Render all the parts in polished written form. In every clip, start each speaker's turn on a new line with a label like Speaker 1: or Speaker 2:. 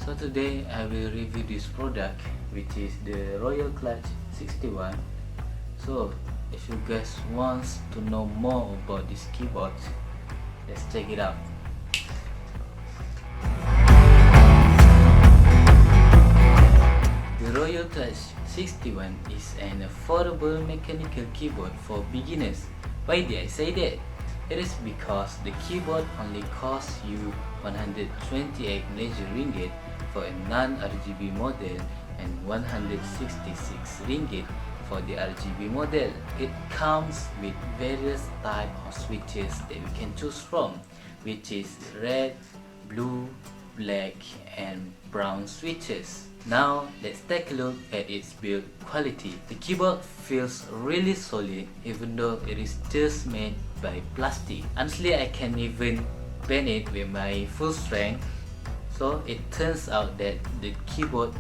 Speaker 1: So today I will review this product, which is the Royal Kludge 61. So if you guys want to know more about this keyboard, let's check it out. The Royal Kludge 61 is an affordable mechanical keyboard for beginners. Why did I say that? It is because the keyboard only costs you 128 Malaysian ringgit for a non-RGB model and 166 ringgit for the RGB model. It comes with various type of switches that we can choose from, which is red, blue, black and brown switches. Now let's take a look at its build quality. The keyboard feels really solid even though it is just made by plastic. Honestly, I can't even bend it with my full strength. So it turns out that the keyboard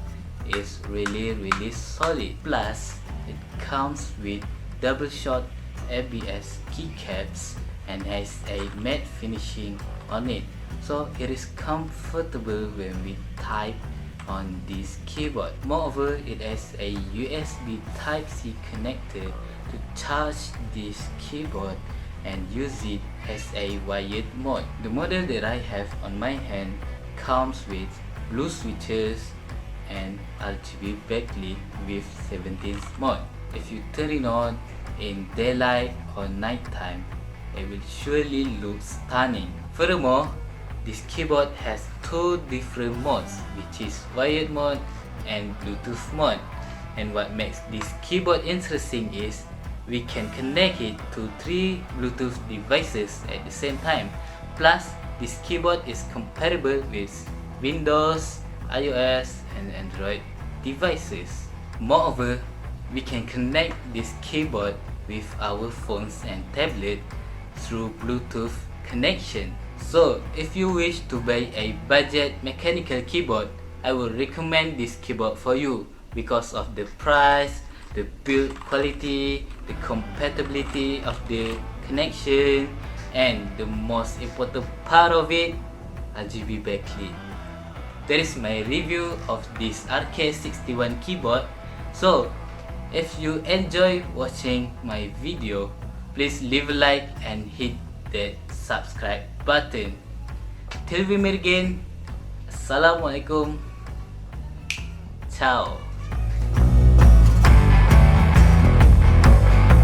Speaker 1: is really solid. Plus, it comes with double shot ABS keycaps and has a matte finishing on it. So it is comfortable when we type on this keyboard. Moreover, it has a USB Type-C connector to charge this keyboard and use it as a wired mode. The model that I have on my hand comes with blue switches and RGB backlit with 17th mode. If you turn it on in daylight or nighttime, it will surely look stunning. Furthermore, this keyboard has two different modes, which is wired mode and Bluetooth mode. And what makes this keyboard interesting is we can connect it to 3 Bluetooth devices at the same time. Plus, this keyboard is compatible with Windows, iOS and Android devices. Moreover, we can connect this keyboard with our phones and tablet through Bluetooth connection. So, if you wish to buy a budget mechanical keyboard, I would recommend this keyboard for you because of the price, the build quality, the compatibility of the connection, and the most important part of it, RGB backlit. That is my review of this RK61 keyboard. So, if you enjoy watching my video, please leave a like and hit that subscribe button. Till we meet again, Assalamualaikum. Ciao.